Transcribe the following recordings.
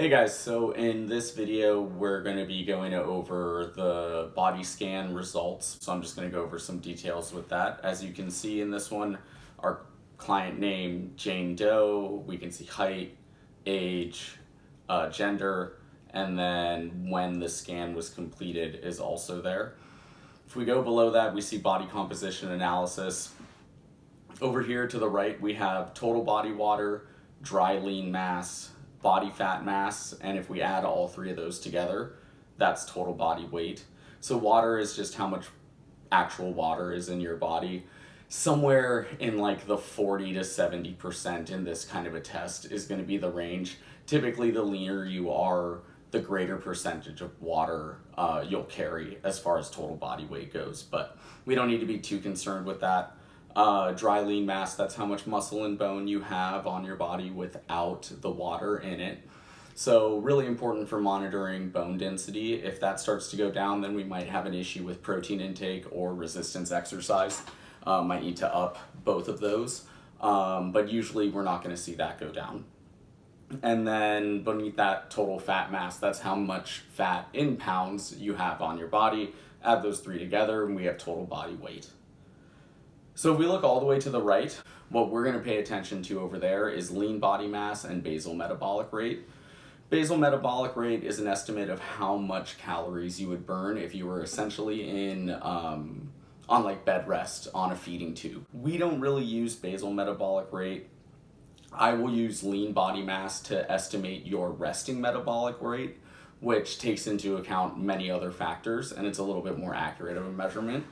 Hey guys, so in this video we're going to be going over the body scan results. So I'm just going to go over some details with that. As you can see in this one, our client name, Jane Doe, we can see height, age, gender, and then when the scan was completed is also there. If we go below that, we see body composition analysis. Over here to the right, we have total body water, dry lean mass, body fat mass, and if we add all three of those together, that's total body weight. So water is just how much actual water is in your body. Somewhere in like the 40 to 70% in this kind of a test is going to be the range. Typically, the leaner you are, the greater percentage of water you'll carry as far as total body weight goes. But we don't need to be too concerned with that. Dry lean mass, that's how much muscle and bone you have on your body without the water in it. So really important for monitoring bone density. If that starts to go down, then we might have an issue with protein intake or resistance exercise. Might need to up both of those, but usually we're not going to see that go down. And then beneath that, total fat mass, that's how much fat in pounds you have on your body. Add those three together and we have total body weight. So if we look all the way to the right, what we're going to pay attention to over there is lean body mass and basal metabolic rate. Basal metabolic rate is an estimate of how much calories you would burn if you were essentially on like bed rest on a feeding tube. We don't really use basal metabolic rate. I will use lean body mass to estimate your resting metabolic rate, which takes into account many other factors, and it's a little bit more accurate of a measurement.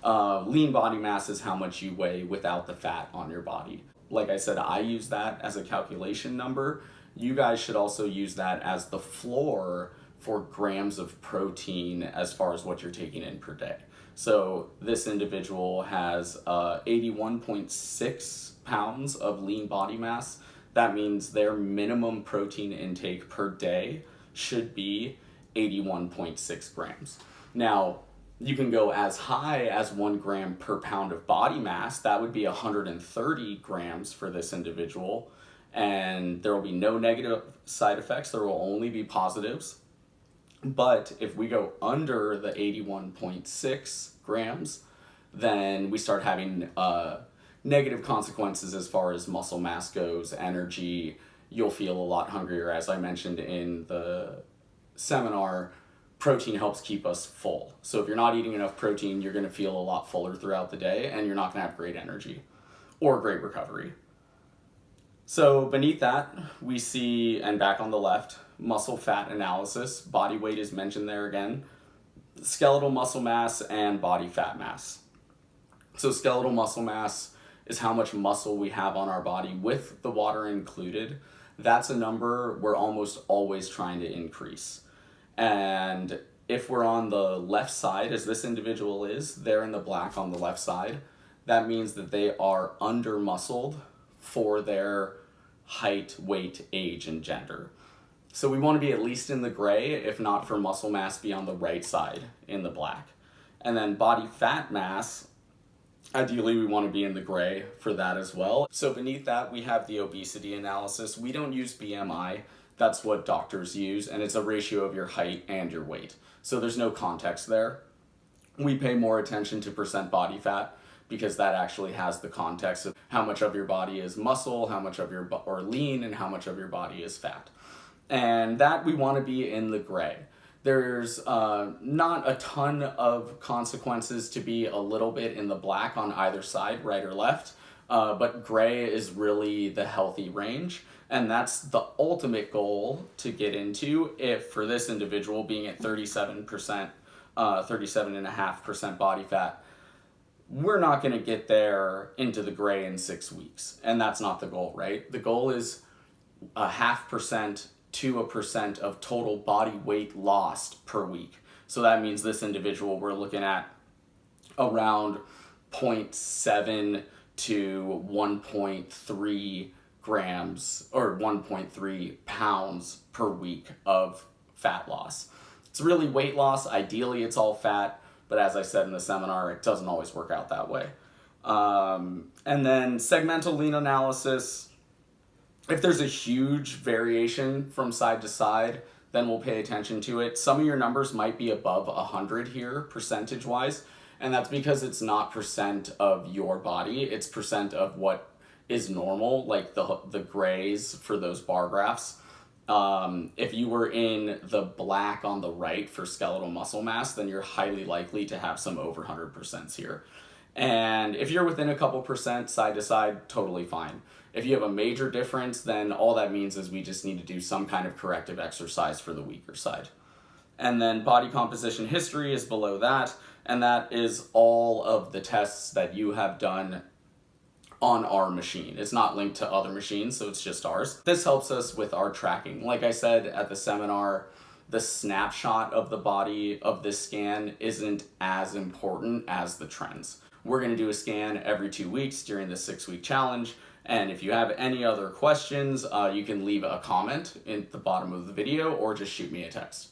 Lean body mass is how much you weigh without the fat on your body. Like I said, I use that as a calculation number. You guys should also use that as the floor for grams of protein as far as what you're taking in per day. So this individual has 81.6 pounds of lean body mass. That means their minimum protein intake per day should be 81.6 grams. Now, you can go as high as 1 gram per pound of body mass. That would be 130 grams for this individual. And there will be no negative side effects. There will only be positives. But if we go under the 81.6 grams, then we start having negative consequences as far as muscle mass goes, energy. You'll feel a lot hungrier. As I mentioned in the seminar, protein helps keep us full. So if you're not eating enough protein, you're going to feel a lot fuller throughout the day and you're not going to have great energy or great recovery. So beneath that, we see, and back on the left, muscle fat analysis. Body weight is mentioned there again. Skeletal muscle mass and body fat mass. So skeletal muscle mass is how much muscle we have on our body with the water included. That's a number we're almost always trying to increase. And if we're on the left side, as this individual is, they're in the black on the left side, that means that they are under-muscled for their height, weight, age, and gender. So we want to be at least in the gray, if not for muscle mass, be on the right side in the black. And then body fat mass, ideally we want to be in the gray for that as well. So beneath that, we have the obesity analysis. We don't use BMI. That's what doctors use, and it's a ratio of your height and your weight. So there's no context there. We pay more attention to percent body fat because that actually has the context of how much of your body is muscle, how much of your or lean, and how much of your body is fat. And that we want to be in the gray. There's not a ton of consequences to be a little bit in the black on either side, right or left, but gray is really the healthy range. And that's the ultimate goal to get into if, for this individual, being at 37%, 37.5% body fat, we're not going to get there into the gray in 6 weeks. And that's not the goal, right? The goal is 0.5% to 1% of total body weight lost per week. So that means this individual, we're looking at around 0.7 to 1.3 grams or 1.3 pounds per week of fat loss. It's really weight loss. Ideally, it's all fat, but as I said in the seminar, it doesn't always work out that way. And then segmental lean analysis. If there's a huge variation from side to side, then we'll pay attention to it. Some of your numbers might be above 100 here, percentage-wise, and that's because it's not percent of your body, it's percent of what is normal, like the grays for those bar graphs. If you were in the black on the right for skeletal muscle mass, then you're highly likely to have some over 100% here. And if you're within a couple percent side to side, totally fine. If you have a major difference, then all that means is we just need to do some kind of corrective exercise for the weaker side. And then body composition history is below that, and that is all of the tests that you have done on our machine. It's not linked to other machines, so it's just ours. This helps us with our tracking. Like I said at the seminar, the snapshot of the body of this scan isn't as important as the trends. We're going to do a scan every 2 weeks during the 6-week challenge. And if you have any other questions, you can leave a comment in the bottom of the video or just shoot me a text.